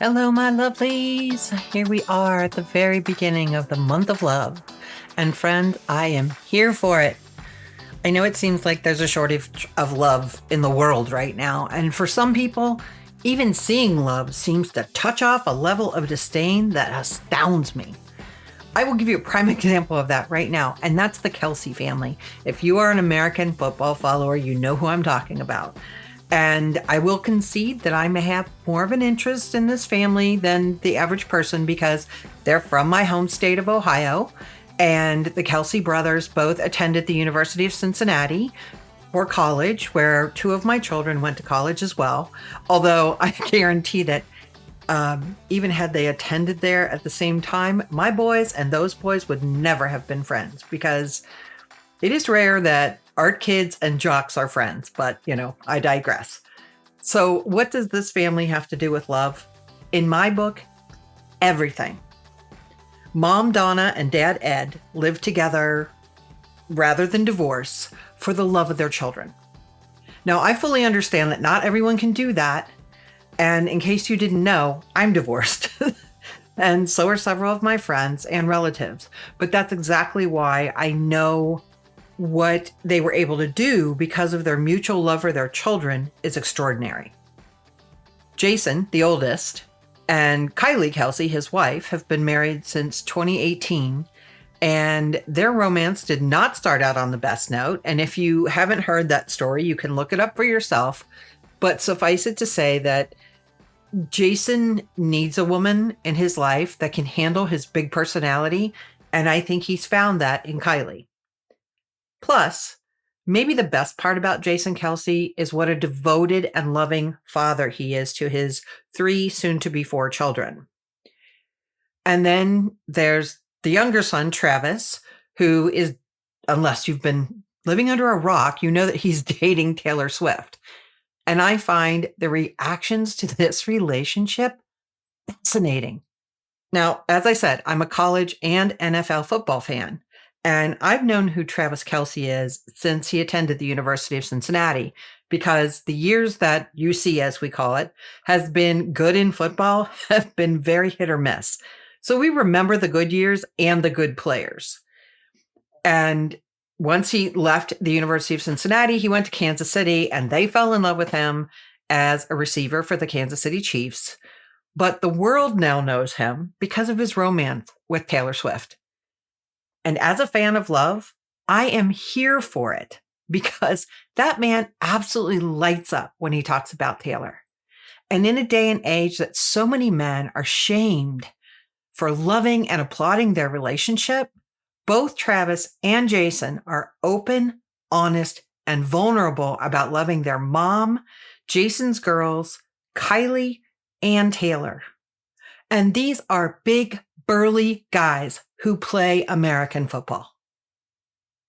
Hello, my lovelies. Here we are at the very beginning of the month of love. And friend, I am here for it. I know it seems like there's a shortage of love in the world right now. And for some people, even seeing love seems to touch off a level of disdain that astounds me. I will give you a prime example of that right now, and that's the Kelsey family. If you are an American football follower, you know who I'm talking about. And I will concede that I may have more of an interest in this family than the average person because they're from my home state of Ohio. And the Kelsey brothers both attended the University of Cincinnati for college, where two of my children went to college as well. Although I guarantee that even had they attended there at the same time, my boys and those boys would never have been friends because it is rare that art kids and jocks are friends, but I digress. So, what does this family have to do with love? In my book, everything. Mom Donna and Dad Ed live together rather than divorce for the love of their children. Now, I fully understand that not everyone can do that. And in case you didn't know, I'm divorced. And so are several of my friends and relatives. But that's exactly why I know what they were able to do because of their mutual love for their children is extraordinary. Jason, the oldest, and Kylie Kelsey, his wife, have been married since 2018, and their romance did not start out on the best note. And if you haven't heard that story, you can look it up for yourself. But suffice it to say that Jason needs a woman in his life that can handle his big personality, and I think he's found that in Kylie. Plus, maybe the best part about Jason Kelsey is what a devoted and loving father he is to his 3 soon-to-be 4 children. And then there's the younger son, Travis, who is, unless you've been living under a rock, you know that he's dating Taylor Swift. And I find the reactions to this relationship fascinating. Now, as I said, I'm a college and NFL football fan, and I've known who Travis Kelsey is since he attended the University of Cincinnati, because the years that UC, as we call it, has been good in football have been very hit or miss. So we remember the good years and the good players. And once he left the University of Cincinnati, he went to Kansas City, and they fell in love with him as a receiver for the Kansas City Chiefs. But the world now knows him because of his romance with Taylor Swift. And as a fan of love, I am here for it because that man absolutely lights up when he talks about Taylor. And in a day and age that so many men are shamed for loving and applauding their relationship, both Travis and Jason are open, honest, and vulnerable about loving their mom, Jason's girls, Kylie, and Taylor. And these are big, burly guys who play American football.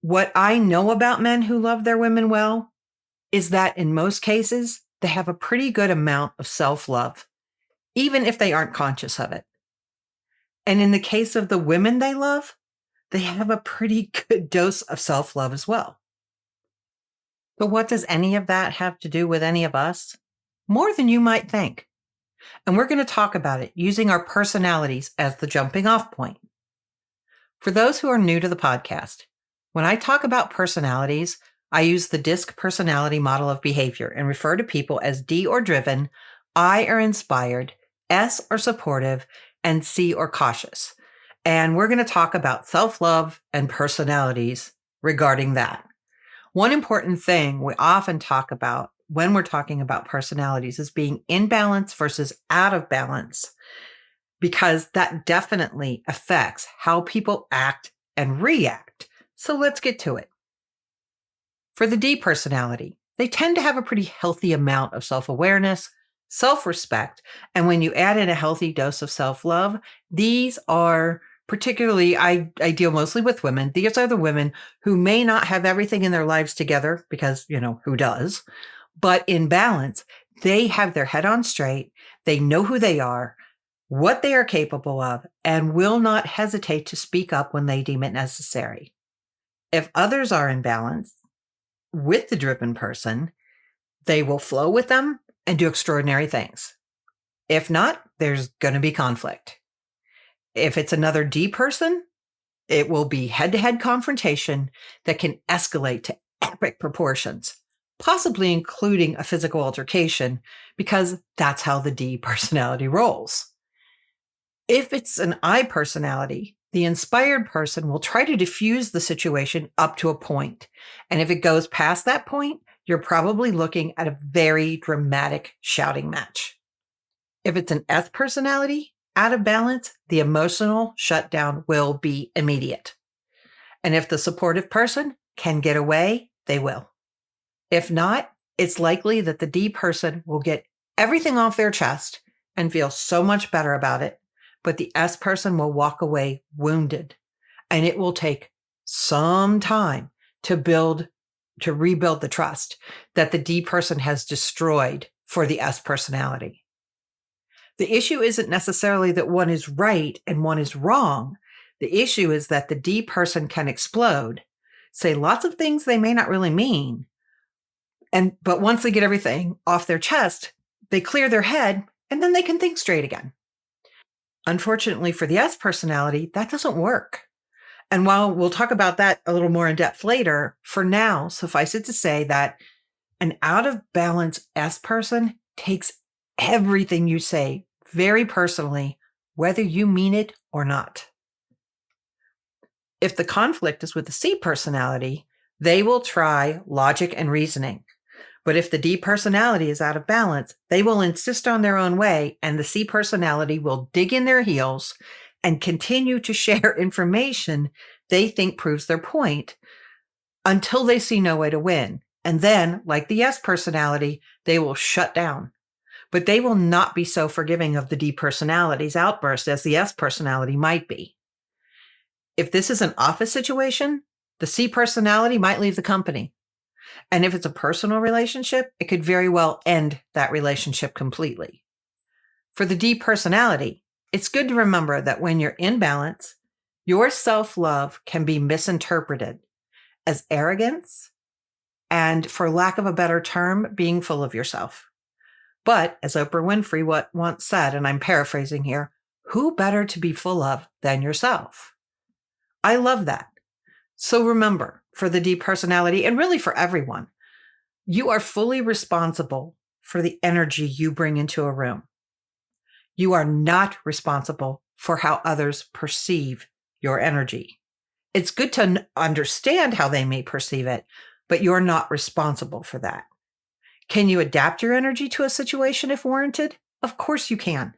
What I know about men who love their women well is that in most cases, they have a pretty good amount of self-love, even if they aren't conscious of it. And in the case of the women they love, they have a pretty good dose of self-love as well. But what does any of that have to do with any of us? More than you might think. And we're going to talk about it using our personalities as the jumping off point. For those who are new to the podcast, when I talk about personalities, I use the DISC personality model of behavior and refer to people as D or driven, I or inspired, S or supportive, and C or cautious. And we're going to talk about self-love and personalities regarding that. One important thing we often talk about when we're talking about personalities is being in balance versus out of balance, because that definitely affects how people act and react. So let's get to it. For the D personality, they tend to have a pretty healthy amount of self-awareness, self-respect, and when you add in a healthy dose of self-love, these are particularly, I deal mostly with women. These are the women who may not have everything in their lives together because, who does? But in balance, they have their head on straight. They know who they are, what they are capable of, and will not hesitate to speak up when they deem it necessary. If others are in balance with the driven person, they will flow with them and do extraordinary things. If not, there's going to be conflict. If it's another D person, it will be head-to-head confrontation that can escalate to epic proportions, possibly including a physical altercation, because that's how the D personality rolls. If it's an I personality, the inspired person will try to diffuse the situation up to a point. And if it goes past that point, you're probably looking at a very dramatic shouting match. If it's an S personality, out of balance, the emotional shutdown will be immediate. And if the supportive person can get away, they will. If not, it's likely that the D person will get everything off their chest and feel so much better about it, but the S person will walk away wounded. And it will take some time to rebuild the trust that the D person has destroyed for the S personality. The issue isn't necessarily that one is right and one is wrong. The issue is that the D person can explode, say lots of things they may not really mean. But once they get everything off their chest, they clear their head and then they can think straight again. Unfortunately for the S personality, that doesn't work. And while we'll talk about that a little more in depth later, for now, suffice it to say that an out of balance S person takes everything you say very personally, whether you mean it or not. If the conflict is with the C personality, they will try logic and reasoning. But if the D personality is out of balance, they will insist on their own way, and the C personality will dig in their heels and continue to share information they think proves their point until they see no way to win. And then, like the S personality, they will shut down. But they will not be so forgiving of the D personality's outburst as the S personality might be. If this is an office situation, the C personality might leave the company. And if it's a personal relationship, it could very well end that relationship completely. For the D personality, it's good to remember that when you're in balance, your self-love can be misinterpreted as arrogance and, for lack of a better term, being full of yourself. But as Oprah Winfrey once said, and I'm paraphrasing here, who better to be full of than yourself? I love that. So remember, for the D personality, and really for everyone, you are fully responsible for the energy you bring into a room. You are not responsible for how others perceive your energy. It's good to understand how they may perceive it, but you're not responsible for that. Can you adapt your energy to a situation if warranted? Of course you can.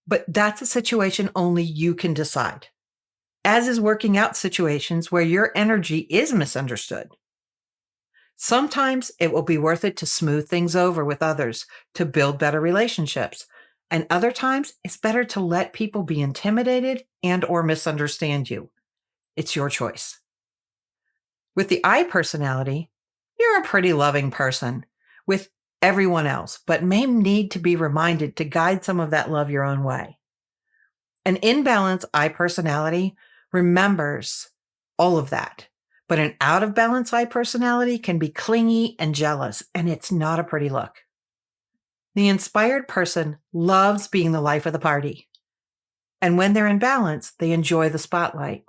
But that's a situation only you can decide, as is working out situations where your energy is misunderstood. Sometimes it will be worth it to smooth things over with others to build better relationships. And other times it's better to let people be intimidated and or misunderstand you. It's your choice. With the I personality, you're a pretty loving person with everyone else, but may need to be reminded to guide some of that love your own way. An imbalanced I personality remembers all of that, but an out of balance I personality can be clingy and jealous, and it's not a pretty look. The inspired person loves being the life of the party, and when they're in balance, they enjoy the spotlight.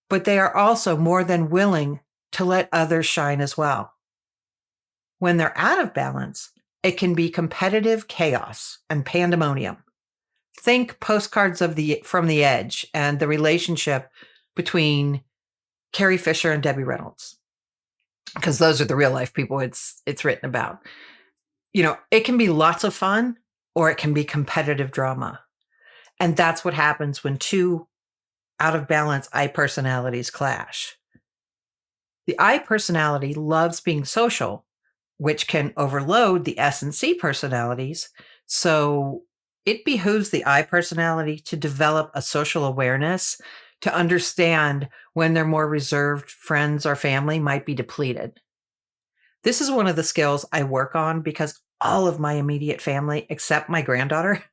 But they are also more than willing to let others shine as well. When they're out of balance, it can be competitive chaos and pandemonium. Think Postcards from the Edge and the relationship between Carrie Fisher and Debbie Reynolds, because those are the real life people it's written about. You know, it can be lots of fun or it can be competitive drama. And that's what happens when two out of balance I personalities clash. The I personality loves being social, which can overload the S and C personalities. So it behooves the I personality to develop a social awareness to understand when their more reserved friends or family might be depleted. This is one of the skills I work on because all of my immediate family, except my granddaughter,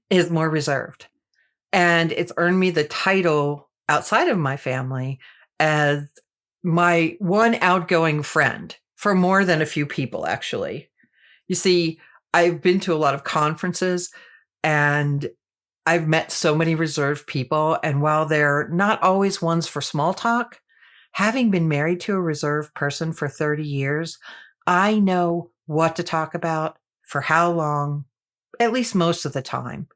is more reserved. And it's earned me the title outside of my family as my one outgoing friend for more than a few people, actually. You see, I've been to a lot of conferences And I've met so many reserved people. And while they're not always ones for small talk, having been married to a reserved person for 30 years, I know what to talk about for how long, at least most of the time.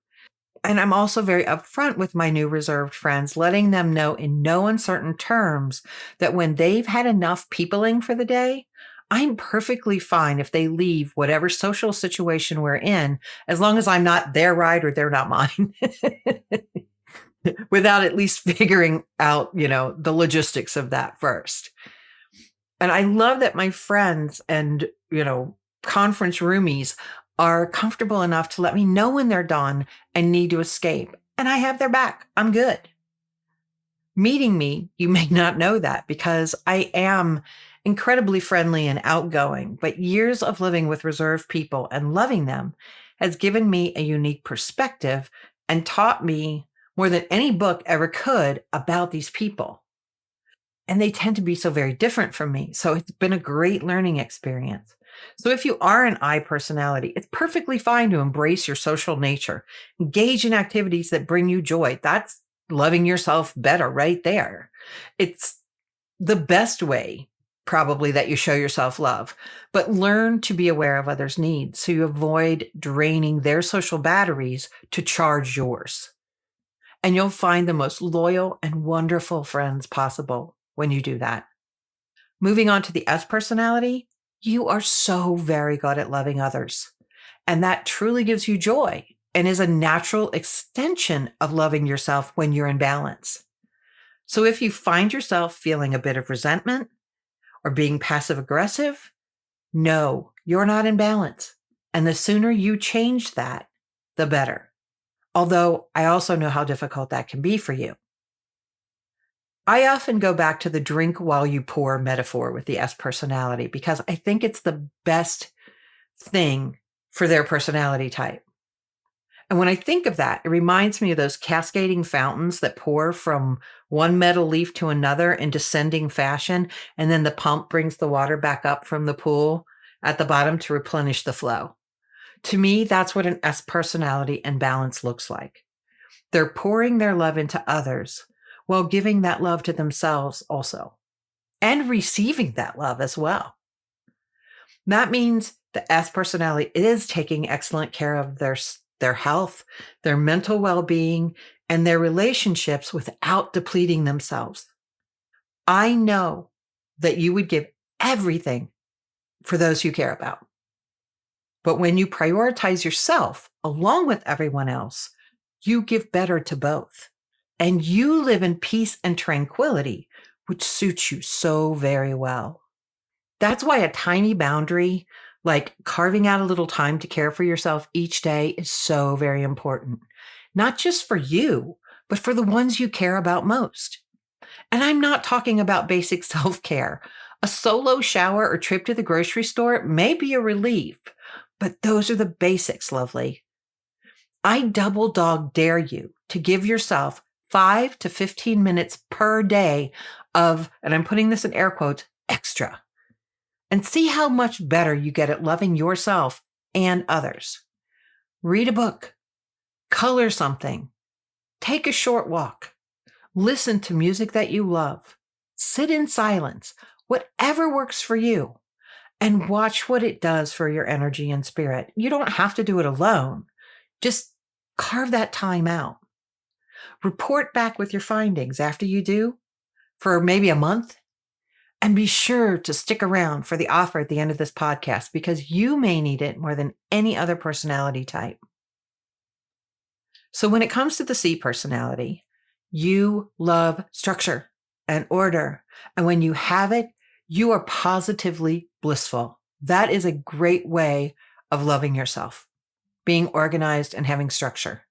And I'm also very upfront with my new reserved friends, letting them know in no uncertain terms that when they've had enough peopling for the day, I'm perfectly fine if they leave whatever social situation we're in, as long as I'm not their ride or they're not mine, without at least figuring out, the logistics of that first. And I love that my friends and, conference roomies are comfortable enough to let me know when they're done and need to escape. And I have their back. I'm good. Meeting me, you may not know that because I am incredibly friendly and outgoing, but years of living with reserved people and loving them has given me a unique perspective and taught me more than any book ever could about these people. And they tend to be so very different from me. So it's been a great learning experience. So if you are an I personality, it's perfectly fine to embrace your social nature, engage in activities that bring you joy. That's loving yourself better right there. It's the best way, probably, that you show yourself love, but learn to be aware of others' needs so you avoid draining their social batteries to charge yours. And you'll find the most loyal and wonderful friends possible when you do that. Moving on to the S personality, you are so very good at loving others. And that truly gives you joy and is a natural extension of loving yourself when you're in balance. So if you find yourself feeling a bit of resentment or being passive aggressive, no, you're not in balance. And the sooner you change that, the better. Although I also know how difficult that can be for you. I often go back to the drink while you pour metaphor with the S personality because I think it's the best thing for their personality type. And when I think of that, it reminds me of those cascading fountains that pour from one metal leaf to another in descending fashion, and then the pump brings the water back up from the pool at the bottom to replenish the flow. To me, that's what an S personality and balance looks like. They're pouring their love into others while giving that love to themselves also, and receiving that love as well. That means the S personality is taking excellent care of their health, their mental well-being, and their relationships without depleting themselves. I know that you would give everything for those you care about. But when you prioritize yourself along with everyone else, you give better to both. And you live in peace and tranquility, which suits you so very well. That's why a tiny boundary, like carving out a little time to care for yourself each day, is so very important. Not just for you, but for the ones you care about most. And I'm not talking about basic self-care. A solo shower or trip to the grocery store may be a relief, but those are the basics, lovely. I double dog dare you to give yourself 5 to 15 minutes per day of, and I'm putting this in air quotes, extra. And see how much better you get at loving yourself and others. Read a book, color something, take a short walk, listen to music that you love, sit in silence, whatever works for you, and watch what it does for your energy and spirit. You don't have to do it alone. Just carve that time out. Report back with your findings after you do for maybe a month. And be sure to stick around for the offer at the end of this podcast because you may need it more than any other personality type. So when it comes to the C personality, you love structure and order. And when you have it, you are positively blissful. That is a great way of loving yourself, being organized and having structure.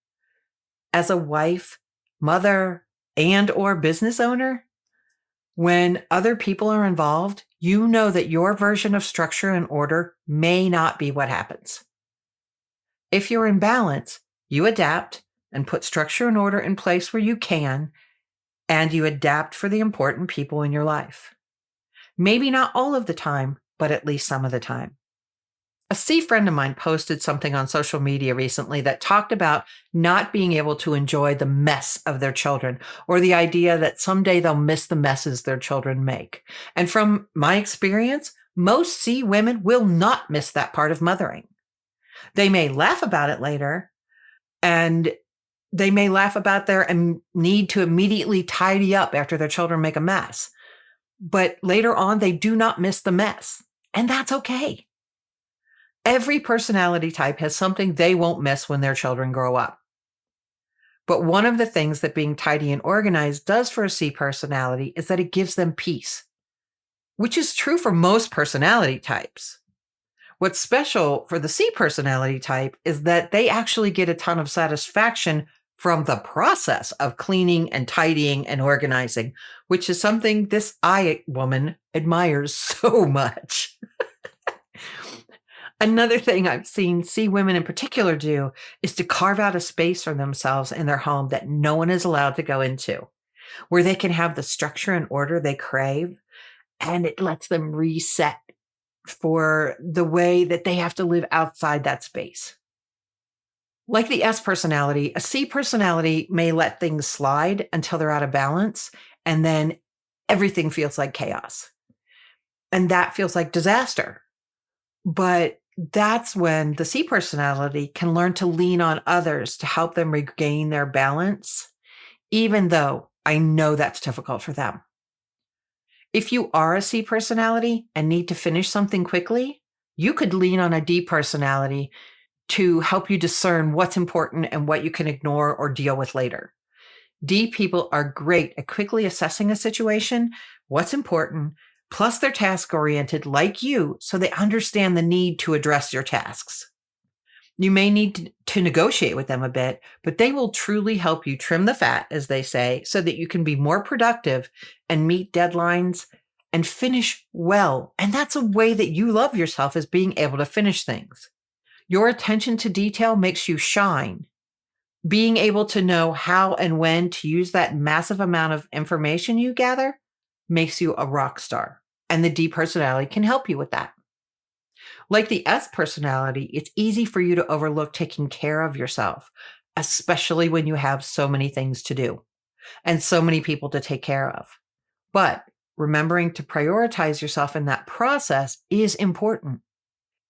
As a wife, mother, and or business owner, when other people are involved, you know that your version of structure and order may not be what happens. If you're in balance, you adapt and put structure and order in place where you can, and you adapt for the important people in your life. Maybe not all of the time, but at least some of the time. A C friend of mine posted something on social media recently that talked about not being able to enjoy the mess of their children, or the idea that someday they'll miss the messes their children make. And from my experience, most C women will not miss that part of mothering. They may laugh about it later, and they may laugh about their need to immediately tidy up after their children make a mess. But later on, they do not miss the mess. And that's okay. Every personality type has something they won't miss when their children grow up. But one of the things that being tidy and organized does for a C personality is that it gives them peace, which is true for most personality types. What's special for the C personality type is that they actually get a ton of satisfaction from the process of cleaning and tidying and organizing, which is something this I woman admires so much. Another thing I've seen C women in particular do is to carve out a space for themselves in their home that no one is allowed to go into, where they can have the structure and order they crave, and it lets them reset for the way that they have to live outside that space. Like the S personality, a C personality may let things slide until they're out of balance, and then everything feels like chaos. And that feels like disaster. But that's when the C personality can learn to lean on others to help them regain their balance, even though I know that's difficult for them. If you are a C personality and need to finish something quickly, you could lean on a D personality to help you discern what's important and what you can ignore or deal with later. D people are great at quickly assessing a situation, what's important, plus they're task-oriented like you, so they understand the need to address your tasks. You may need to negotiate with them a bit, but they will truly help you trim the fat, as they say, so that you can be more productive and meet deadlines and finish well. And that's a way that you love yourself, is being able to finish things. Your attention to detail makes you shine. Being able to know how and when to use that massive amount of information you gather makes you a rock star. And the D personality can help you with that. Like the S personality, it's easy for you to overlook taking care of yourself, especially when you have so many things to do and so many people to take care of. But remembering to prioritize yourself in that process is important.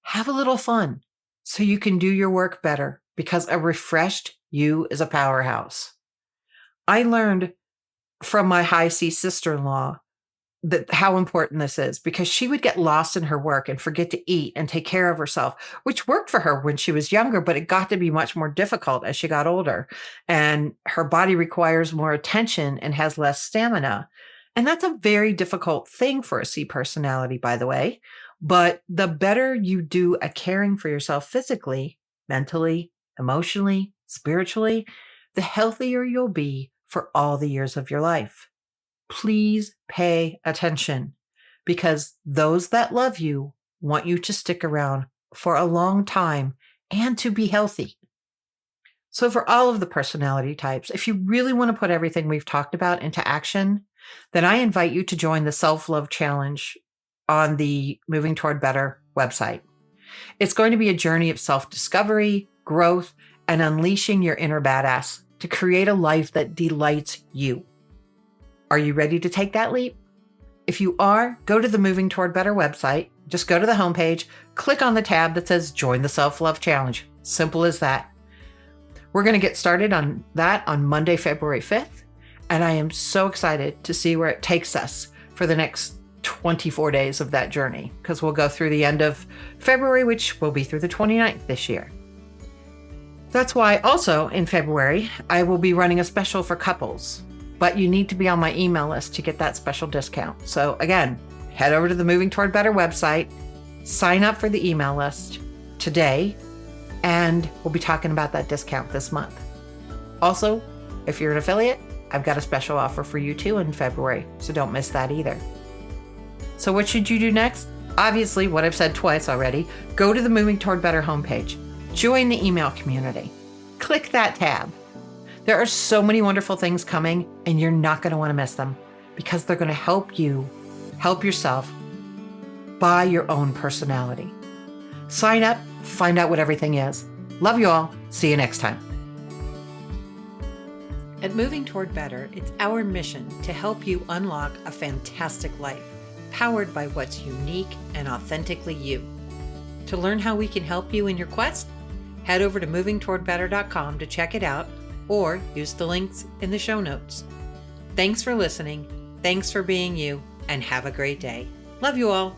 Have a little fun so you can do your work better, because a refreshed you is a powerhouse. I learned from my high C sister-in-law that how important this is, because she would get lost in her work and forget to eat and take care of herself, which worked for her when she was younger, but it got to be much more difficult as she got older. And her body requires more attention and has less stamina. And that's a very difficult thing for a C personality, by the way. But the better you do at caring for yourself physically, mentally, emotionally, spiritually, the healthier you'll be for all the years of your life. Please pay attention, because those that love you want you to stick around for a long time and to be healthy. So for all of the personality types, if you really want to put everything we've talked about into action, then I invite you to join the Self-Love Challenge on the Moving Toward Better website. It's going to be a journey of self-discovery, growth, and unleashing your inner badass to create a life that delights you. Are you ready to take that leap? If you are, go to the Moving Toward Better website. Just go to the homepage, click on the tab that says Join the Self-Love Challenge. Simple as that. We're going to get started on that on Monday, February 5th. And I am so excited to see where it takes us for the next 24 days of that journey, because we'll go through the end of February, which will be through the 29th this year. That's why also in February, I will be running a special for couples. But you need to be on my email list to get that special discount. So again, head over to the Moving Toward Better website, sign up for the email list today, and we'll be talking about that discount this month. Also, if you're an affiliate, I've got a special offer for you too in February, so don't miss that either. So what should you do next? Obviously, what I've said twice already, go to the Moving Toward Better homepage, join the email community, click that tab. There are so many wonderful things coming, and you're not going to want to miss them, because they're going to help you help yourself by your own personality. Sign up, find out what everything is. Love you all. See you next time. At Moving Toward Better, it's our mission to help you unlock a fantastic life, powered by what's unique and authentically you. To learn how we can help you in your quest, head over to movingtowardbetter.com to check it out, or use the links in the show notes. Thanks for listening, thanks for being you, and have a great day. Love you all.